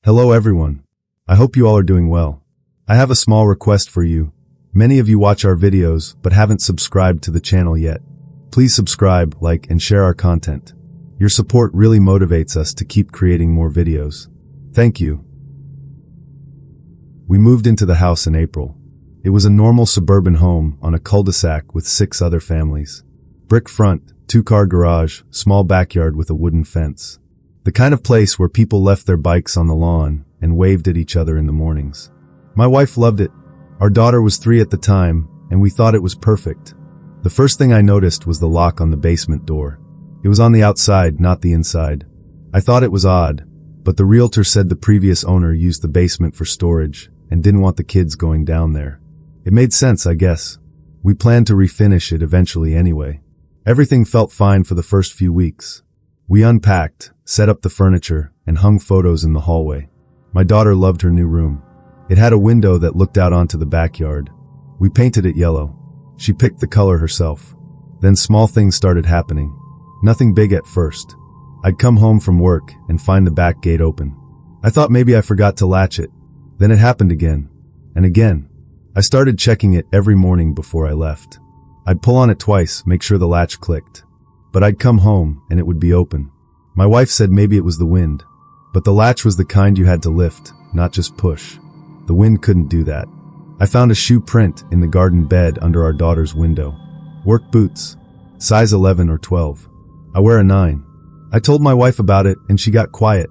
Hello everyone. I hope you all are doing well. I have a small request for you. Many of you watch our videos but haven't subscribed to the channel yet. Please subscribe, like, and share our content. Your support really motivates us to keep creating more videos. Thank you. We moved into the house in April. It was a normal suburban home on a cul-de-sac with 6 other families. Brick front, 2-car garage, small backyard with a wooden fence. The kind of place where people left their bikes on the lawn and waved at each other in the mornings. My wife loved it. Our daughter was 3 at the time, and we thought it was perfect. The first thing I noticed was the lock on the basement door. It was on the outside, not the inside. I thought it was odd, but the realtor said the previous owner used the basement for storage and didn't want the kids going down there. It made sense, I guess. We planned to refinish it eventually anyway. Everything felt fine for the first few weeks. We unpacked, set up the furniture, and hung photos in the hallway. My daughter loved her new room. It had a window that looked out onto the backyard. We painted it yellow. She picked the color herself. Then small things started happening. Nothing big at first. I'd come home from work and find the back gate open. I thought maybe I forgot to latch it. Then it happened again. And again. I started checking it every morning before I left. I'd pull on it twice, make sure the latch clicked. But I'd come home and it would be open. My wife said maybe it was the wind. But the latch was the kind you had to lift, not just push. The wind couldn't do that. I found a shoe print in the garden bed under our daughter's window. Work boots. Size 11 or 12. I wear a 9. I told my wife about it and she got quiet.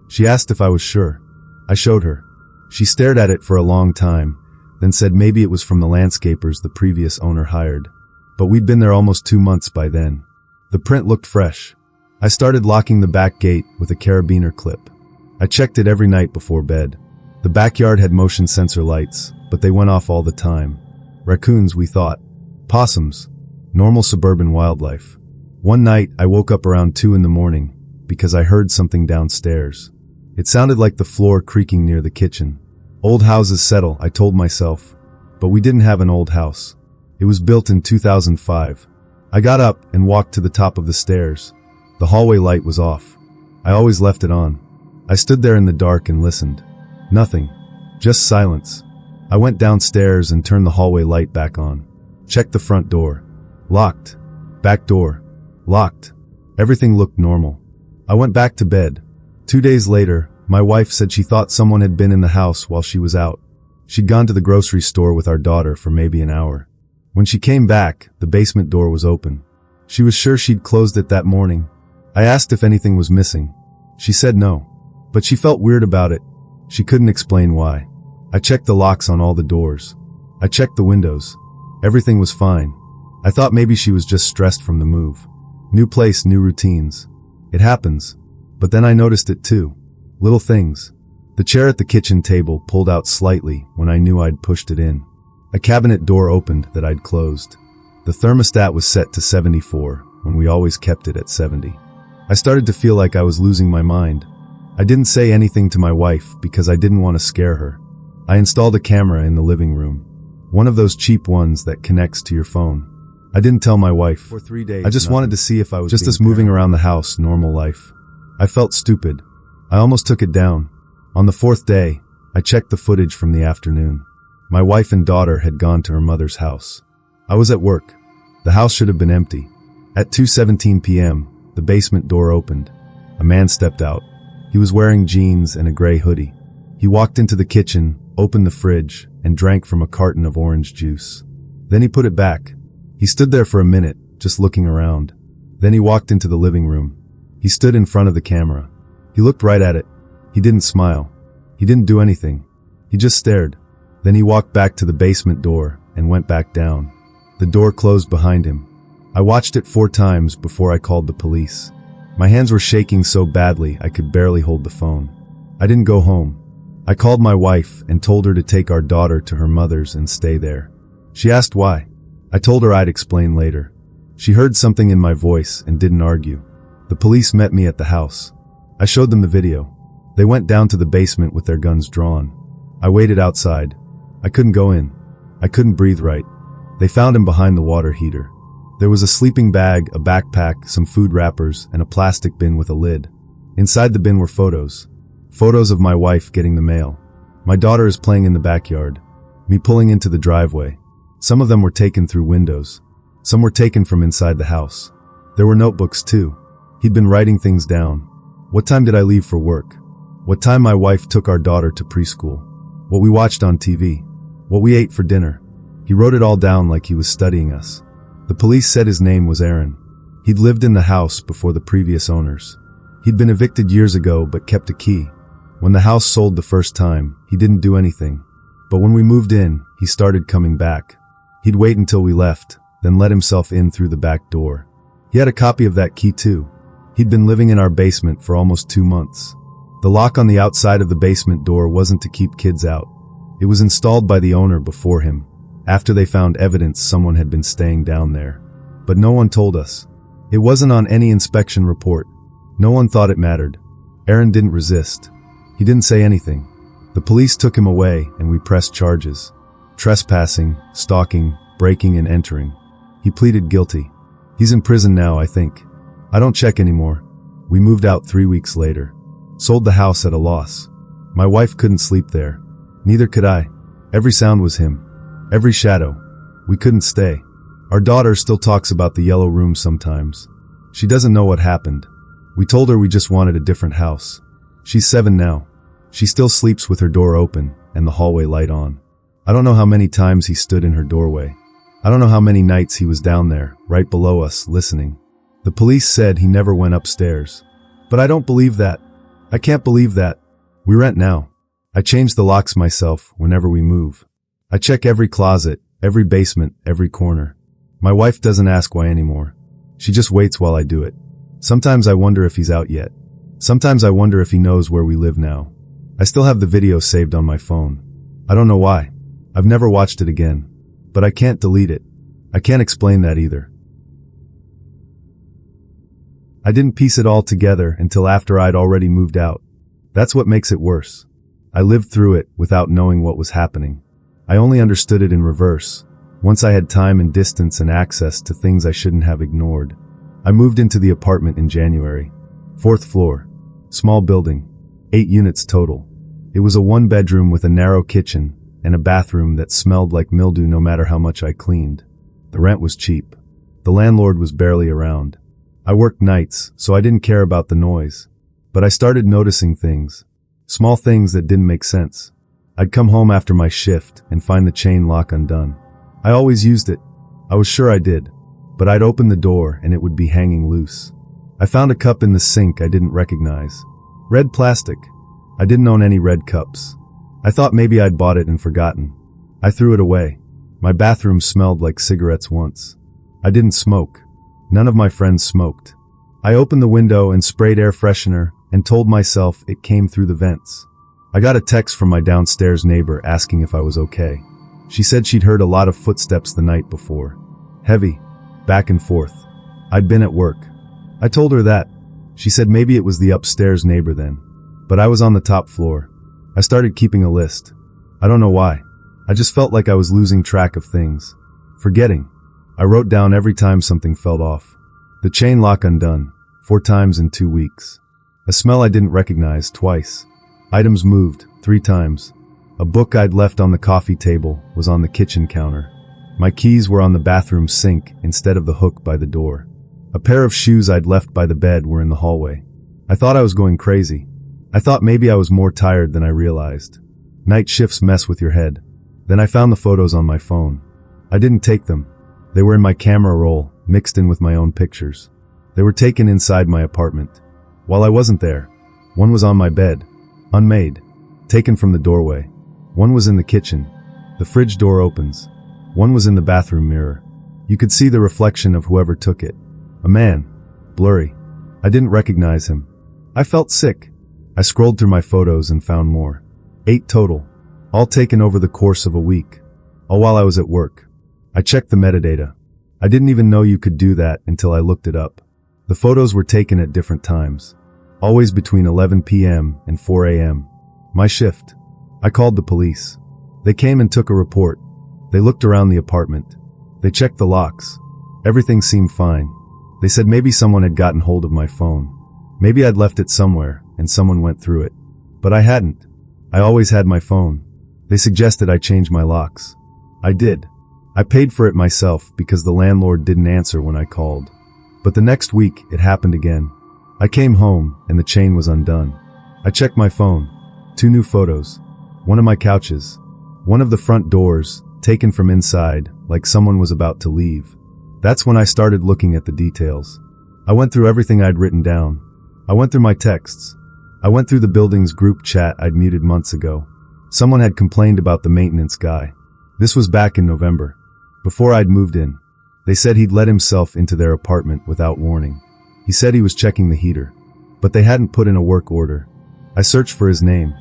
She asked if I was sure. I showed her. She stared at it for a long time, then said maybe it was from the landscapers the previous owner hired. But we'd been there almost 2 months by then. The print looked fresh. I started locking the back gate with a carabiner clip. I checked it every night before bed. The backyard had motion sensor lights, but they went off all the time. Raccoons, we thought. Possums. Normal suburban wildlife. One night, I woke up around 2 in the morning because I heard something downstairs. It sounded like the floor creaking near the kitchen. Old houses settle, I told myself. But we didn't have an old house. It was built in 2005. I got up and walked to the top of the stairs. The hallway light was off. I always left it on. I stood there in the dark and listened. Nothing. Just silence. I went downstairs and turned the hallway light back on. Checked the front door. Locked. Back door. Locked. Everything looked normal. I went back to bed. 2 days later, my wife said she thought someone had been in the house while she was out. She'd gone to the grocery store with our daughter for maybe an hour. When she came back, the basement door was open. She was sure she'd closed it that morning. I asked if anything was missing. She said no. But she felt weird about it. She couldn't explain why. I checked the locks on all the doors. I checked the windows. Everything was fine. I thought maybe she was just stressed from the move. New place, new routines. It happens. But then I noticed it too. Little things. The chair at the kitchen table pulled out slightly when I knew I'd pushed it in. A cabinet door opened that I'd closed. The thermostat was set to 74 when we always kept it at 70. I started to feel like I was losing my mind. I didn't say anything to my wife because I didn't want to scare her. I installed a camera in the living room. One of those cheap ones that connects to your phone. I didn't tell my wife. For 3 days, I just wanted to see if I was just as moving around the house, normal life. I felt stupid. I almost took it down. On the 4th day, I checked the footage from the afternoon. My wife and daughter had gone to her mother's house. I was at work. The house should have been empty. At 2:17 p.m., the basement door opened. A man stepped out. He was wearing jeans and a gray hoodie. He walked into the kitchen, opened the fridge, and drank from a carton of orange juice. Then he put it back. He stood there for a minute, just looking around. Then he walked into the living room. He stood in front of the camera. He looked right at it. He didn't smile. He didn't do anything. He just stared. Then he walked back to the basement door and went back down. The door closed behind him. I watched it 4 times before I called the police. My hands were shaking so badly I could barely hold the phone. I didn't go home. I called my wife and told her to take our daughter to her mother's and stay there. She asked why. I told her I'd explain later. She heard something in my voice and didn't argue. The police met me at the house. I showed them the video. They went down to the basement with their guns drawn. I waited outside. I couldn't go in. I couldn't breathe right. They found him behind the water heater. There was a sleeping bag, a backpack, some food wrappers, and a plastic bin with a lid. Inside the bin were photos. Photos of my wife getting the mail. My daughter is playing in the backyard. Me pulling into the driveway. Some of them were taken through windows. Some were taken from inside the house. There were notebooks too. He'd been writing things down. What time did I leave for work? What time my wife took our daughter to preschool. What we watched on TV. What we ate for dinner. He wrote it all down like he was studying us. The police said his name was Aaron. He'd lived in the house before the previous owners. He'd been evicted years ago but kept a key. When the house sold the first time, he didn't do anything. But when we moved in, he started coming back. He'd wait until we left, then let himself in through the back door. He had a copy of that key too. He'd been living in our basement for almost 2 months. The lock on the outside of the basement door wasn't to keep kids out. It was installed by the owner before him, after they found evidence someone had been staying down there. But no one told us. It wasn't on any inspection report. No one thought it mattered. Aaron didn't resist. He didn't say anything. The police took him away and we pressed charges. Trespassing, stalking, breaking and entering. He pleaded guilty. He's in prison now, I think. I don't check anymore. We moved out 3 weeks later. Sold the house at a loss. My wife couldn't sleep there. Neither could I. Every sound was him. Every shadow. We couldn't stay. Our daughter still talks about the yellow room sometimes. She doesn't know what happened. We told her we just wanted a different house. She's 7 now. She still sleeps with her door open and the hallway light on. I don't know how many times he stood in her doorway. I don't know how many nights he was down there, right below us, listening. The police said he never went upstairs. But I don't believe that. I can't believe that. We rent now. I change the locks myself whenever we move. I check every closet, every basement, every corner. My wife doesn't ask why anymore. She just waits while I do it. Sometimes I wonder if he's out yet. Sometimes I wonder if he knows where we live now. I still have the video saved on my phone. I don't know why. I've never watched it again. But I can't delete it. I can't explain that either. I didn't piece it all together until after I'd already moved out. That's what makes it worse. I lived through it without knowing what was happening. I only understood it in reverse, once I had time and distance and access to things I shouldn't have ignored. I moved into the apartment in January. 4th floor. Small building. 8 units total. It was a 1-bedroom with a narrow kitchen and a bathroom that smelled like mildew no matter how much I cleaned. The rent was cheap. The landlord was barely around. I worked nights, so I didn't care about the noise. But I started noticing things. Small things that didn't make sense. I'd come home after my shift and find the chain lock undone. I always used it. I was sure I did. But I'd open the door and it would be hanging loose. I found a cup in the sink I didn't recognize. Red plastic. I didn't own any red cups. I thought maybe I'd bought it and forgotten. I threw it away. My bathroom smelled like cigarettes once. I didn't smoke. None of my friends smoked. I opened the window and sprayed air freshener and told myself it came through the vents. I got a text from my downstairs neighbor asking if I was okay. She said she'd heard a lot of footsteps the night before. Heavy. Back and forth. I'd been at work. I told her that. She said maybe it was the upstairs neighbor then. But I was on the top floor. I started keeping a list. I don't know why. I just felt like I was losing track of things. Forgetting. I wrote down every time something fell off. The chain lock undone. 4 times in 2 weeks. A smell I didn't recognize twice. Items moved 3 times. A book I'd left on the coffee table was on the kitchen counter. My keys were on the bathroom sink instead of the hook by the door. A pair of shoes I'd left by the bed were in the hallway. I thought I was going crazy. I thought maybe I was more tired than I realized. Night shifts mess with your head. Then I found the photos on my phone. I didn't take them. They were in my camera roll, mixed in with my own pictures. They were taken inside my apartment. While I wasn't there, one was on my bed, unmade, taken from the doorway. One was in the kitchen. The fridge door opens. One was in the bathroom mirror. You could see the reflection of whoever took it. A man. Blurry. I didn't recognize him. I felt sick. I scrolled through my photos and found more. 8 total. All taken over the course of a week. All while I was at work. I checked the metadata. I didn't even know you could do that until I looked it up. The photos were taken at different times. Always between 11 p.m. and 4 a.m. My shift. I called the police. They came and took a report. They looked around the apartment. They checked the locks. Everything seemed fine. They said maybe someone had gotten hold of my phone. Maybe I'd left it somewhere and someone went through it. But I hadn't. I always had my phone. They suggested I change my locks. I did. I paid for it myself because the landlord didn't answer when I called. But the next week, it happened again. I came home, and the chain was undone. I checked my phone. 2 new photos. One of my couches. One of the front doors, taken from inside, like someone was about to leave. That's when I started looking at the details. I went through everything I'd written down. I went through my texts. I went through the building's group chat I'd muted months ago. Someone had complained about the maintenance guy. This was back in November, before I'd moved in. They said he'd let himself into their apartment without warning. He said he was checking the heater, but they hadn't put in a work order. I searched for his name.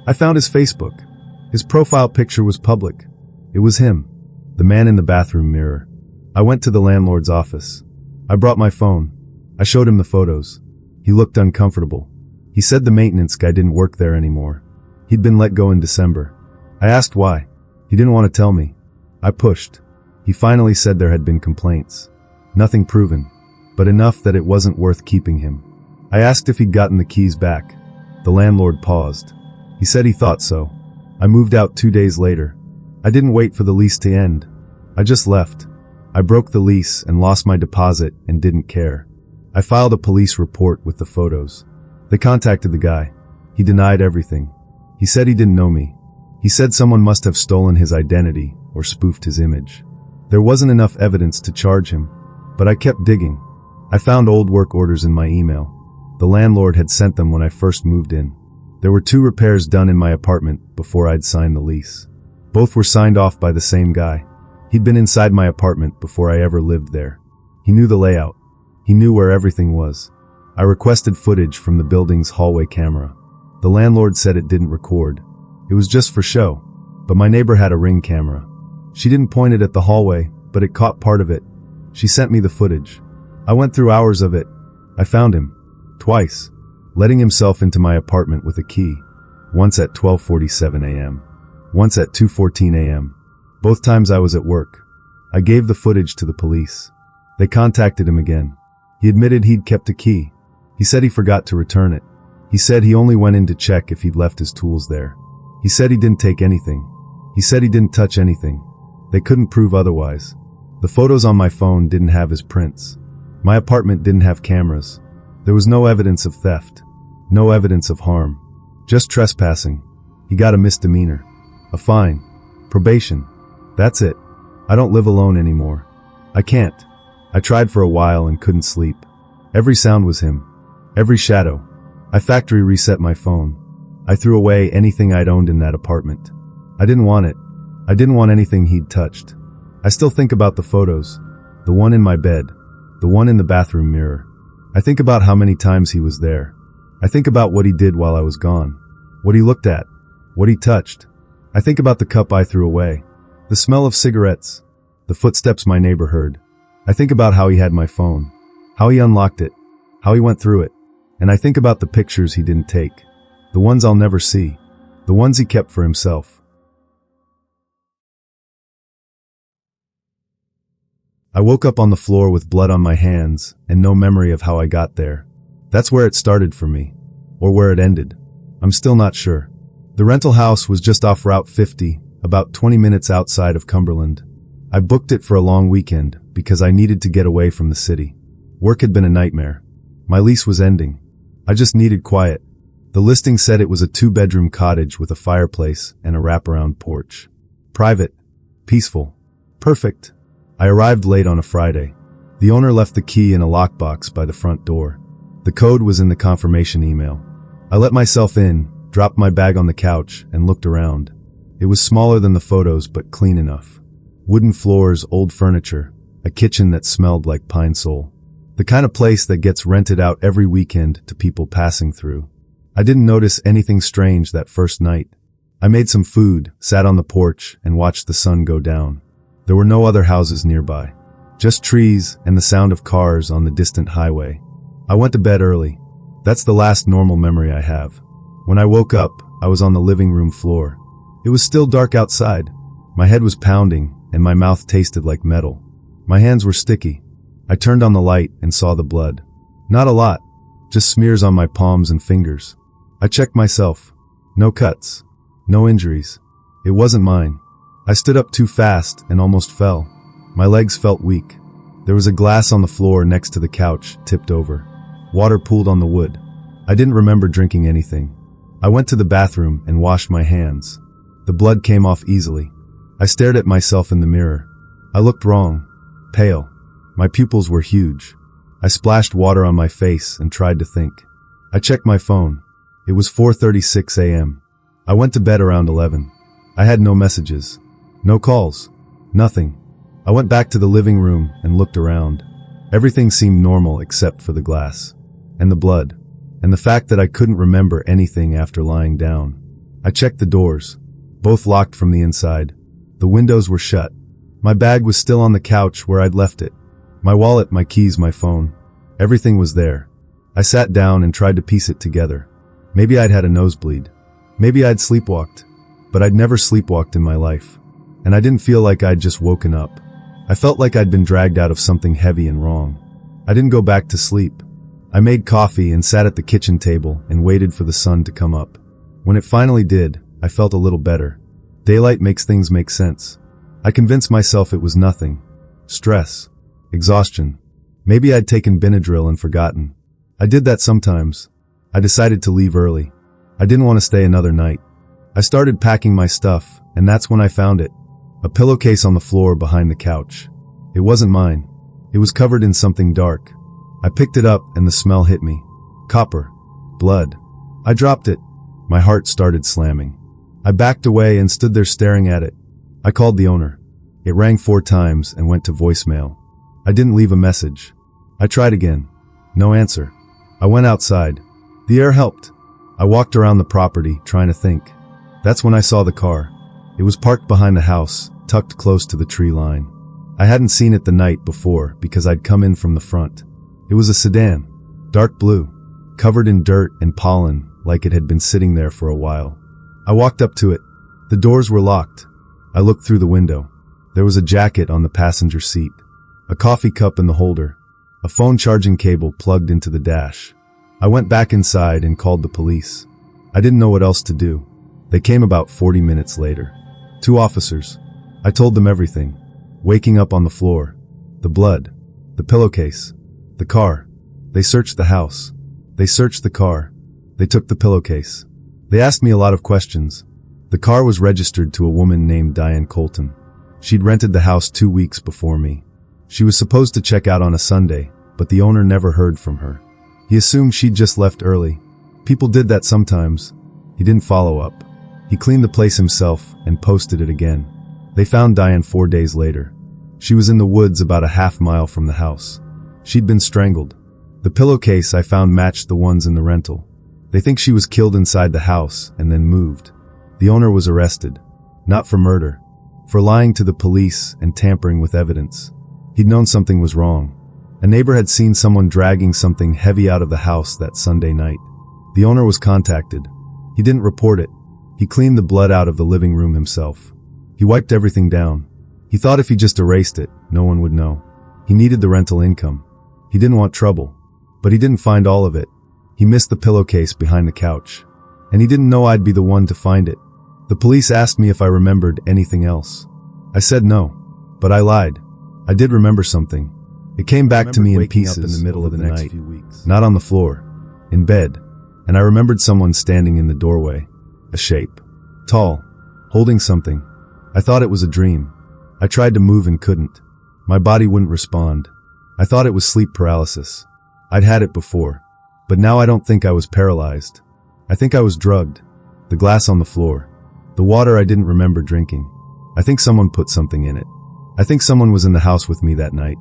I found his Facebook. His profile picture was public. It was him, the man in the bathroom mirror. I went to the landlord's office. I brought my phone. I showed him the photos. He looked uncomfortable. He said the maintenance guy didn't work there anymore. He'd been let go in December. I asked why. He didn't want to tell me. I pushed. He finally said there had been complaints. Nothing proven, but enough that it wasn't worth keeping him. I asked if he'd gotten the keys back. The landlord paused. He said he thought so. I moved out 2 days later. I didn't wait for the lease to end. I just left. I broke the lease and lost my deposit and didn't care. I filed a police report with the photos. They contacted the guy. He denied everything. He said he didn't know me. He said someone must have stolen his identity or spoofed his image. There wasn't enough evidence to charge him, but I kept digging. I found old work orders in my email. The landlord had sent them when I first moved in. There were 2 repairs done in my apartment before I'd signed the lease. Both were signed off by the same guy. He'd been inside my apartment before I ever lived there. He knew the layout. He knew where everything was. I requested footage from the building's hallway camera. The landlord said it didn't record. It was just for show. But my neighbor had a Ring camera. She didn't point it at the hallway, but it caught part of it. She sent me the footage. I went through hours of it. I found him. Twice. Letting himself into my apartment with a key. Once at 12:47 a.m. Once at 2:14 a.m. Both times I was at work. I gave the footage to the police. They contacted him again. He admitted he'd kept a key. He said he forgot to return it. He said he only went in to check if he'd left his tools there. He said he didn't take anything. He said he didn't touch anything. They couldn't prove otherwise. The photos on my phone didn't have his prints. My apartment didn't have cameras. There was no evidence of theft. No evidence of harm. Just trespassing. He got a misdemeanor. A fine. Probation. That's it. I don't live alone anymore. I can't. I tried for a while and couldn't sleep. Every sound was him. Every shadow. I factory reset my phone. I threw away anything I'd owned in that apartment. I didn't want it. I didn't want anything he'd touched. I still think about the photos. The one in my bed. The one in the bathroom mirror. I think about how many times he was there. I think about what he did while I was gone. What he looked at. What he touched. I think about the cup I threw away. The smell of cigarettes. The footsteps my neighbor heard. I think about how he had my phone. How he unlocked it. How he went through it. And I think about the pictures he didn't take. The ones I'll never see. The ones he kept for himself. I woke up on the floor with blood on my hands and no memory of how I got there. That's where it started for me. Or where it ended. I'm still not sure. The rental house was just off Route 50, about 20 minutes outside of Cumberland. I booked it for a long weekend because I needed to get away from the city. Work had been a nightmare. My lease was ending. I just needed quiet. The listing said it was a 2-bedroom cottage with a fireplace and a wraparound porch. Private. Peaceful. Perfect. I arrived late on a Friday. The owner left the key in a lockbox by the front door. The code was in the confirmation email. I let myself in, dropped my bag on the couch, and looked around. It was smaller than the photos, but clean enough. Wooden floors, old furniture, a kitchen that smelled like pine sol. The kind of place that gets rented out every weekend to people passing through. I didn't notice anything strange that first night. I made some food, sat on the porch, and watched the sun go down. There were no other houses nearby. Just trees and the sound of cars on the distant highway. I went to bed early. That's the last normal memory I have. When I woke up, I was on the living room floor. It was still dark outside. My head was pounding, and my mouth tasted like metal. My hands were sticky. I turned on the light and saw the blood. Not a lot, just smears on my palms and fingers. I checked myself. No cuts. No injuries. It wasn't mine. I stood up too fast and almost fell. My legs felt weak. There was a glass on the floor next to the couch, tipped over. Water pooled on the wood. I didn't remember drinking anything. I went to the bathroom and washed my hands. The blood came off easily. I stared at myself in the mirror. I looked wrong. Pale. My pupils were huge. I splashed water on my face and tried to think. I checked my phone. It was 4:36 a.m. I went to bed around 11. I had no messages. No calls. Nothing. I went back to the living room and looked around. Everything seemed normal except for the glass. And the blood. And the fact that I couldn't remember anything after lying down. I checked the doors. Both locked from the inside. The windows were shut. My bag was still on the couch where I'd left it. My wallet, my keys, my phone. Everything was there. I sat down and tried to piece it together. Maybe I'd had a nosebleed. Maybe I'd sleepwalked. But I'd never sleepwalked in my life. And I didn't feel like I'd just woken up. I felt like I'd been dragged out of something heavy and wrong. I didn't go back to sleep. I made coffee and sat at the kitchen table and waited for the sun to come up. When it finally did, I felt a little better. Daylight makes things make sense. I convinced myself it was nothing. Stress. Exhaustion. Maybe I'd taken Benadryl and forgotten. I did that sometimes. I decided to leave early. I didn't want to stay another night. I started packing my stuff, and that's when I found it. A pillowcase on the floor behind the couch. It wasn't mine. It was covered in something dark. I picked it up and the smell hit me. Copper. Blood. I dropped it. My heart started slamming. I backed away and stood there staring at it. I called the owner. It rang 4 times and went to voicemail. I didn't leave a message. I tried again. No answer. I went outside. The air helped. I walked around the property, trying to think. That's when I saw the car. It was parked behind the house, tucked close to the tree line. I hadn't seen it the night before because I'd come in from the front. It was a sedan. Dark blue. Covered in dirt and pollen, like it had been sitting there for a while. I walked up to it. The doors were locked. I looked through the window. There was a jacket on the passenger seat. A coffee cup in the holder. A phone charging cable plugged into the dash. I went back inside and called the police. I didn't know what else to do. They came about 40 minutes later. 2 officers. I told them everything. Waking up on the floor. The blood. The pillowcase. The car. They searched the house. They searched the car. They took the pillowcase. They asked me a lot of questions. The car was registered to a woman named Diane Colton. She'd rented the house 2 weeks before me. She was supposed to check out on a Sunday, but the owner never heard from her. He assumed she'd just left early. People did that sometimes. He didn't follow up. He cleaned the place himself and posted it again. They found Diane 4 days later. She was in the woods about a half-mile from the house. She'd been strangled. The pillowcase I found matched the ones in the rental. They think she was killed inside the house and then moved. The owner was arrested. Not for murder. For lying to the police and tampering with evidence. He'd known something was wrong. A neighbor had seen someone dragging something heavy out of the house that Sunday night. The owner was contacted. He didn't report it. He cleaned the blood out of the living room himself. He wiped everything down. He thought if he just erased it, no one would know. He needed the rental income. He didn't want trouble. But he didn't find all of it. He missed the pillowcase behind the couch. And he didn't know I'd be the one to find it. The police asked me if I remembered anything else. I said no. But I lied. I did remember something. It came back to me in pieces in the middle of the night. Not on the floor. In bed. And I remembered someone standing in the doorway. A shape. Tall. Holding something. I thought it was a dream. I tried to move and couldn't. My body wouldn't respond. I thought it was sleep paralysis. I'd had it before. But now I don't think I was paralyzed. I think I was drugged. The glass on the floor. The water I didn't remember drinking. I think someone put something in it. I think someone was in the house with me that night.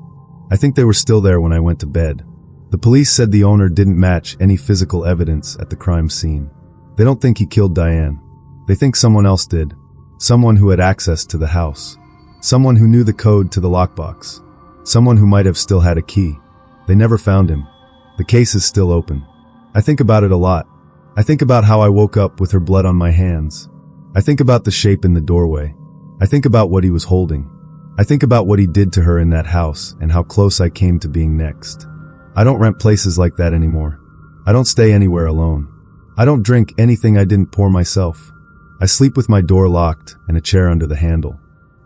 I think they were still there when I went to bed. The police said the owner didn't match any physical evidence at the crime scene. They don't think he killed Diane. They think someone else did. Someone who had access to the house. Someone who knew the code to the lockbox. Someone who might have still had a key. They never found him. The case is still open. I think about it a lot. I think about how I woke up with her blood on my hands. I think about the shape in the doorway. I think about what he was holding. I think about what he did to her in that house and how close I came to being next. I don't rent places like that anymore. I don't stay anywhere alone. I don't drink anything I didn't pour myself. I sleep with my door locked and a chair under the handle.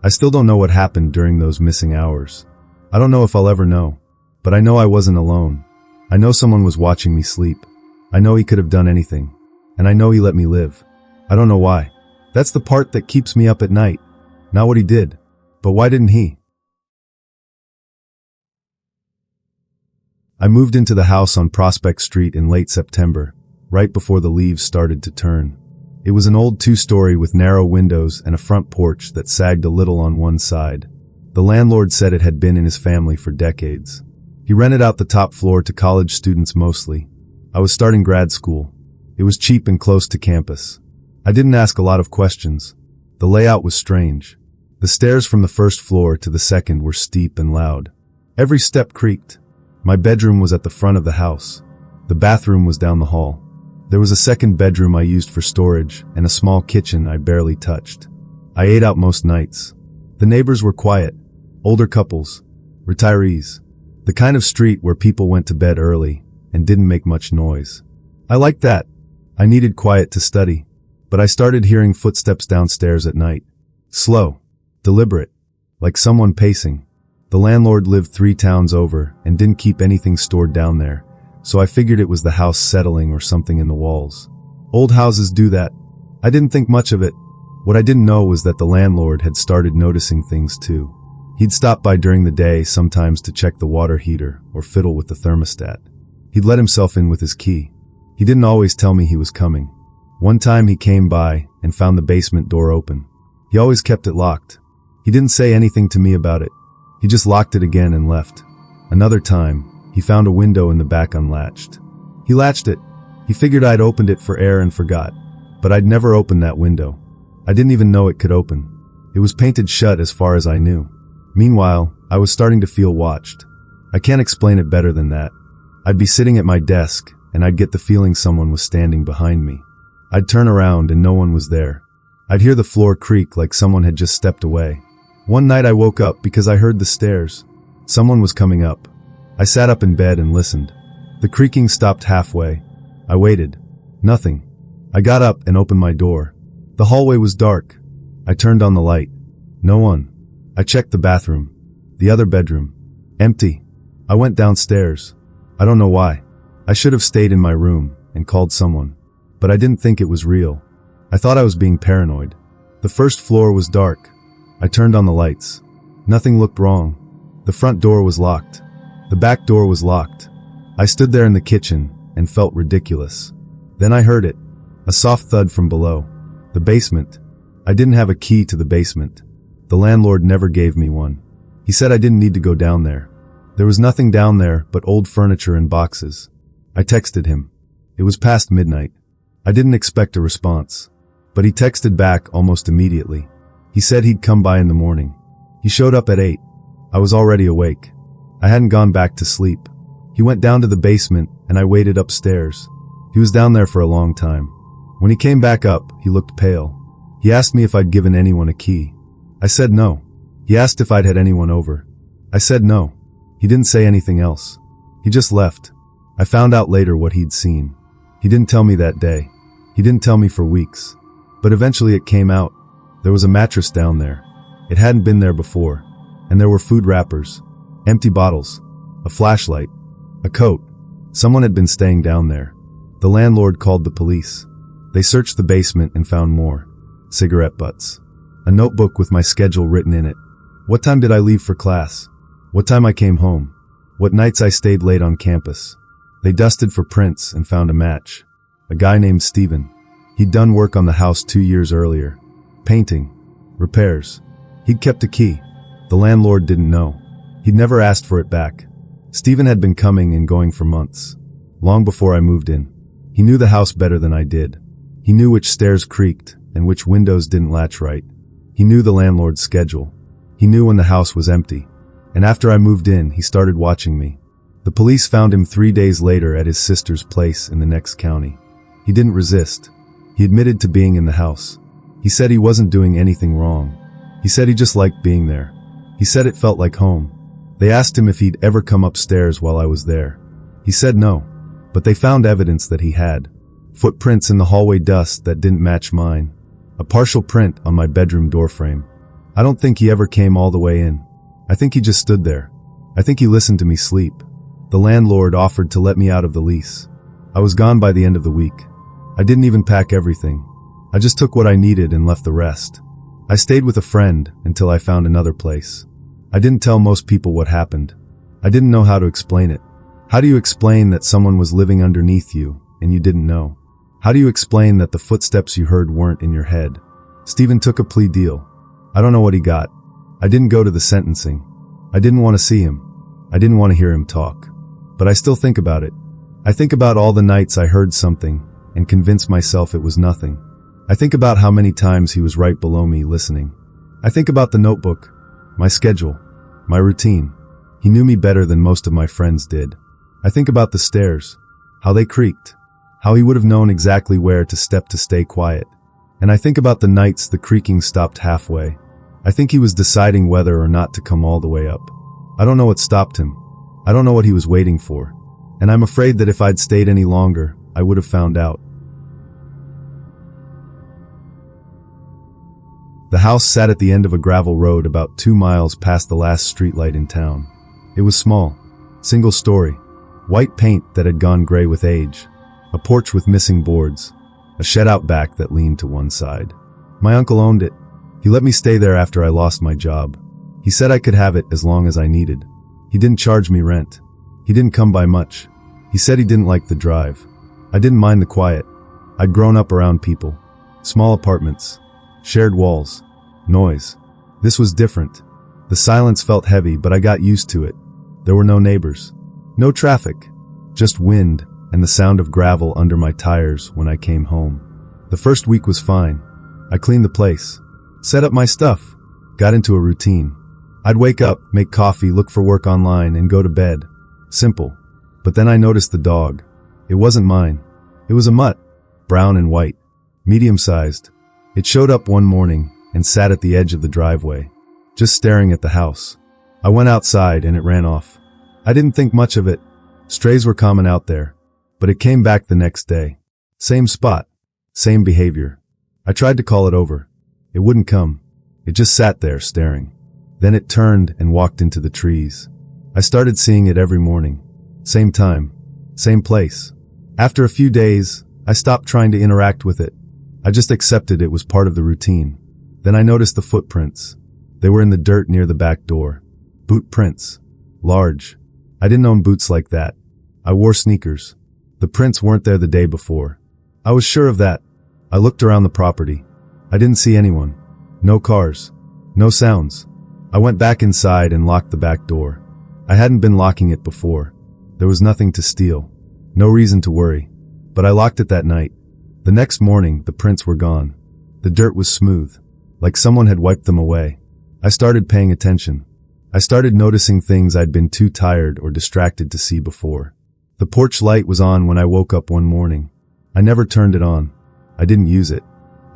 I still don't know what happened during those missing hours. I don't know if I'll ever know, but I know I wasn't alone. I know someone was watching me sleep. I know he could have done anything, and I know he let me live. I don't know why. That's the part that keeps me up at night. Not what he did, but why didn't he? I moved into the house on Prospect Street in late September, right before the leaves started to turn. It was an old two-story with narrow windows and a front porch that sagged a little on one side. The landlord said it had been in his family for decades. He rented out the top floor to college students mostly. I was starting grad school. It was cheap and close to campus. I didn't ask a lot of questions. The layout was strange. The stairs from the first floor to the second were steep and loud. Every step creaked. My bedroom was at the front of the house. The bathroom was down the hall. There was a second bedroom I used for storage and a small kitchen I barely touched. I ate out most nights. The neighbors were quiet. Older couples. Retirees. The kind of street where people went to bed early and didn't make much noise. I liked that. I needed quiet to study. But I started hearing footsteps downstairs at night. Slow. Deliberate. Like someone pacing. The landlord lived 3 towns over and didn't keep anything stored down there, so I figured it was the house settling or something in the walls. Old houses do that. I didn't think much of it. What I didn't know was that the landlord had started noticing things too. He'd stop by during the day sometimes to check the water heater or fiddle with the thermostat. He'd let himself in with his key. He didn't always tell me he was coming. One time he came by and found the basement door open. He always kept it locked. He didn't say anything to me about it. He just locked it again and left. Another time, he found a window in the back unlatched. He latched it. He figured I'd opened it for air and forgot. But I'd never opened that window. I didn't even know it could open. It was painted shut as far as I knew. Meanwhile, I was starting to feel watched. I can't explain it better than that. I'd be sitting at my desk, and I'd get the feeling someone was standing behind me. I'd turn around and no one was there. I'd hear the floor creak like someone had just stepped away. One night I woke up because I heard the stairs. Someone was coming up. I sat up in bed and listened. The creaking stopped halfway. I waited. Nothing. I got up and opened my door. The hallway was dark. I turned on the light. No one. I checked the bathroom. The other bedroom. Empty. I went downstairs. I don't know why. I should have stayed in my room and called someone. But I didn't think it was real. I thought I was being paranoid. The first floor was dark. I turned on the lights. Nothing looked wrong. The front door was locked. The back door was locked. I stood there in the kitchen and felt ridiculous. Then I heard it. A soft thud from below. The basement. I didn't have a key to the basement. The landlord never gave me one. He said I didn't need to go down there. There was nothing down there but old furniture and boxes. I texted him. It was past midnight. I didn't expect a response. But he texted back almost immediately. He said he'd come by in the morning. He showed up at 8. I was already awake. I hadn't gone back to sleep. He went down to the basement and I waited upstairs. He was down there for a long time. When he came back up, he looked pale. He asked me if I'd given anyone a key. I said no. He asked if I'd had anyone over. I said no. He didn't say anything else. He just left. I found out later what he'd seen. He didn't tell me that day. He didn't tell me for weeks. But eventually it came out. There was a mattress down there. It hadn't been there before. And there were food wrappers, empty bottles, a flashlight, a coat. Someone had been staying down there. The landlord called the police. They searched the basement and found more. Cigarette butts. A notebook with my schedule written in it. What time did I leave for class? What time I came home? What nights I stayed late on campus? They dusted for prints and found a match. A guy named Steven. He'd done work on the house 2 years earlier. Painting. Repairs. He'd kept a key. The landlord didn't know. He'd never asked for it back. Steven had been coming and going for months. Long before I moved in. He knew the house better than I did. He knew which stairs creaked and which windows didn't latch right. He knew the landlord's schedule. He knew when the house was empty. And after I moved in, he started watching me. The police found him 3 days later at his sister's place in the next county. He didn't resist. He admitted to being in the house. He said he wasn't doing anything wrong. He said he just liked being there. He said it felt like home. They asked him if he'd ever come upstairs while I was there. He said no, but they found evidence that he had. Footprints in the hallway dust that didn't match mine. A partial print on my bedroom doorframe. I don't think he ever came all the way in. I think he just stood there. I think he listened to me sleep. The landlord offered to let me out of the lease. I was gone by the end of the week. I didn't even pack everything. I just took what I needed and left the rest. I stayed with a friend until I found another place. I didn't tell most people what happened. I didn't know how to explain it. How do you explain that someone was living underneath you and you didn't know? How do you explain that the footsteps you heard weren't in your head? Steven took a plea deal. I don't know what he got. I didn't go to the sentencing. I didn't want to see him. I didn't want to hear him talk. But I still think about it. I think about all the nights I heard something and convinced myself it was nothing. I think about how many times he was right below me listening. I think about the notebook, my schedule, my routine. He knew me better than most of my friends did. I think about the stairs, how they creaked, how he would have known exactly where to step to stay quiet. And I think about the nights the creaking stopped halfway. I think he was deciding whether or not to come all the way up. I don't know what stopped him. I don't know what he was waiting for. And I'm afraid that if I'd stayed any longer, I would have found out. The house sat at the end of a gravel road about 2 miles past the last streetlight in town. It was small, single story, white paint that had gone gray with age, a porch with missing boards, a shed out back that leaned to one side. My uncle owned it. He let me stay there after I lost my job. He said I could have it as long as I needed. He didn't charge me rent. He didn't come by much. He said he didn't like the drive. I didn't mind the quiet. I'd grown up around people. Small apartments. Shared walls. Noise. This was different. The silence felt heavy, but I got used to it. There were no neighbors. No traffic. Just wind and the sound of gravel under my tires when I came home. The first week was fine. I cleaned the place. Set up my stuff. Got into a routine. I'd wake up, make coffee, look for work online, and go to bed. Simple. But then I noticed the dog. It wasn't mine. It was a mutt. Brown and white. Medium-sized. It showed up one morning and sat at the edge of the driveway, just staring at the house. I went outside and it ran off. I didn't think much of it. Strays were common out there. But it came back the next day. Same spot. Same behavior. I tried to call it over. It wouldn't come. It just sat there staring. Then it turned and walked into the trees. I started seeing it every morning. Same time. Same place. After a few days, I stopped trying to interact with it. I just accepted it was part of the routine. Then I noticed the footprints. They were in the dirt near the back door. Boot prints. Large. I didn't own boots like that. I wore sneakers. The prints weren't there the day before. I was sure of that. I looked around the property. I didn't see anyone. No cars. No sounds. I went back inside and locked the back door. I hadn't been locking it before. There was nothing to steal. No reason to worry. But I locked it that night. The next morning, the prints were gone. The dirt was smooth, like someone had wiped them away. I started paying attention. I started noticing things I'd been too tired or distracted to see before. The porch light was on when I woke up one morning. I never turned it on. I didn't use it.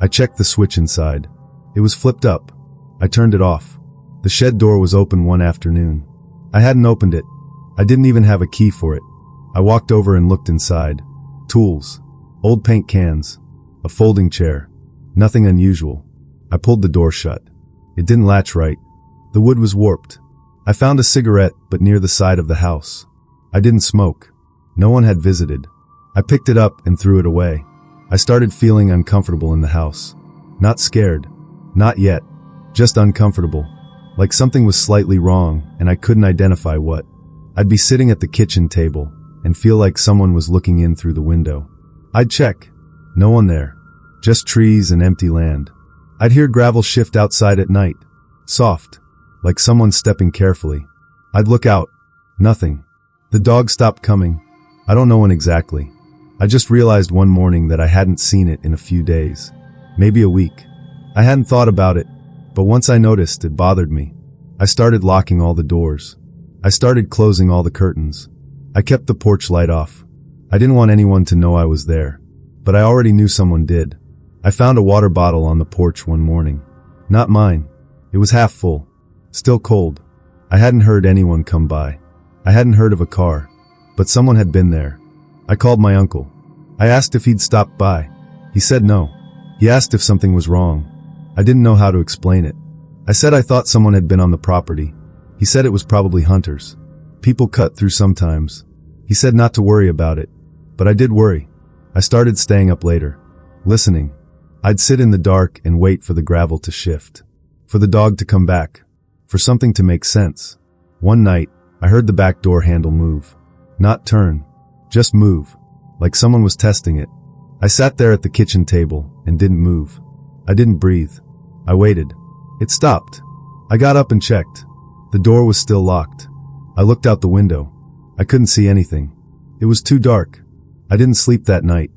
I checked the switch inside. It was flipped up. I turned it off. The shed door was open one afternoon. I hadn't opened it. I didn't even have a key for it. I walked over and looked inside. Tools. Old paint cans. A folding chair. Nothing unusual. I pulled the door shut. It didn't latch right. The wood was warped. I found a cigarette, but near the side of the house. I didn't smoke. No one had visited. I picked it up and threw it away. I started feeling uncomfortable in the house. Not scared. Not yet. Just uncomfortable. Like something was slightly wrong, and I couldn't identify what. I'd be sitting at the kitchen table and feel like someone was looking in through the window. I'd check. No one there. Just trees and empty land. I'd hear gravel shift outside at night. Soft. Like someone stepping carefully. I'd look out. Nothing. The dog stopped coming. I don't know when exactly. I just realized one morning that I hadn't seen it in a few days. Maybe a week. I hadn't thought about it, but once I noticed, it bothered me. I started locking all the doors. I started closing all the curtains. I kept the porch light off. I didn't want anyone to know I was there, but I already knew someone did. I found a water bottle on the porch one morning. Not mine. It was half full. Still cold. I hadn't heard anyone come by. I hadn't heard of a car, but someone had been there. I called my uncle. I I asked if he'd stopped by. He said no. He asked if something was wrong. I didn't know how to explain it. I said I thought someone had been on the property. He said it was probably hunters. People cut through sometimes. He said not to worry about it. But I did worry. I started staying up later, listening. I'd sit in the dark and wait for the gravel to shift, for the dog to come back, for something to make sense. One night, I heard the back door handle move. Not turn, just move, like someone was testing it. I sat there at the kitchen table and didn't move. I didn't breathe. I waited. It stopped. I got up and checked. The door was still locked. I looked out the window. I couldn't see anything. It was too dark. I didn't sleep that night.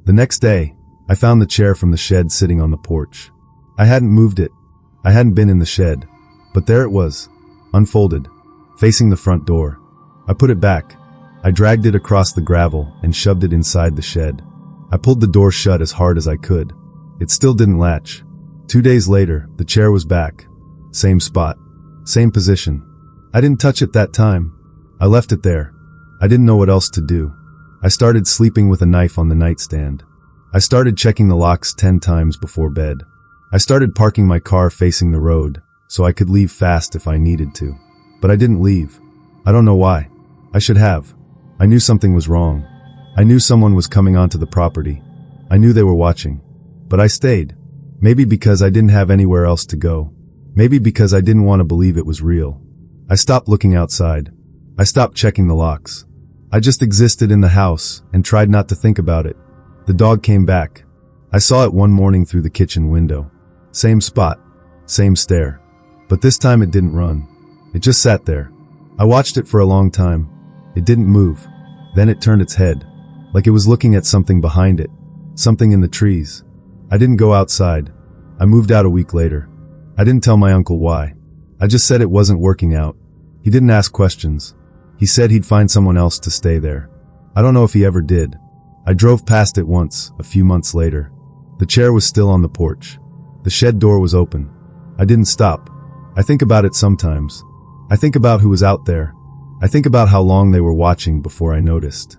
The next day, I found the chair from the shed sitting on the porch. I hadn't moved it. I hadn't been in the shed. But there it was, unfolded, facing the front door. I put it back. I dragged it across the gravel and shoved it inside the shed. I pulled the door shut as hard as I could. It still didn't latch. 2 days later, the chair was back. Same spot. Same position. I didn't touch it that time. I left it there. I didn't know what else to do. I started sleeping with a knife on the nightstand. I started checking the locks 10 times before bed. I started parking my car facing the road, so I could leave fast if I needed to. But I didn't leave. I don't know why. I should have. I knew something was wrong. I knew someone was coming onto the property. I knew they were watching. But I stayed. Maybe because I didn't have anywhere else to go. Maybe because I didn't want to believe it was real. I stopped looking outside. I stopped checking the locks. I just existed in the house and tried not to think about it. The dog came back. I saw it one morning through the kitchen window. Same spot. Same stare. But this time it didn't run. It just sat there. I watched it for a long time. It didn't move. Then it turned its head, like it was looking at something behind it, something in the trees. I didn't go outside. I moved out a week later. I didn't tell my uncle why. I just said it wasn't working out. He didn't ask questions. He said he'd find someone else to stay there. I don't know if he ever did. I drove past it once, a few months later. The chair was still on the porch. The shed door was open. I didn't stop. I think about it sometimes. I think about who was out there. I think about how long they were watching before I noticed.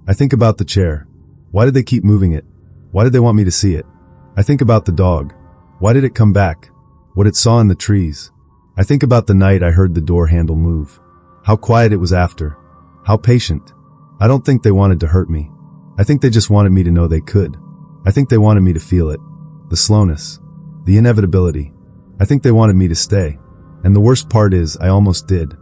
I think about the chair. Why did they keep moving it? Why did they want me to see it? I think about the dog. Why did it come back? What it saw in the trees. I think about the night I heard the door handle move. How quiet it was after. How patient. I don't think they wanted to hurt me. I think they just wanted me to know they could. I think they wanted me to feel it. The slowness. The inevitability. I think they wanted me to stay. And the worst part is, I almost did.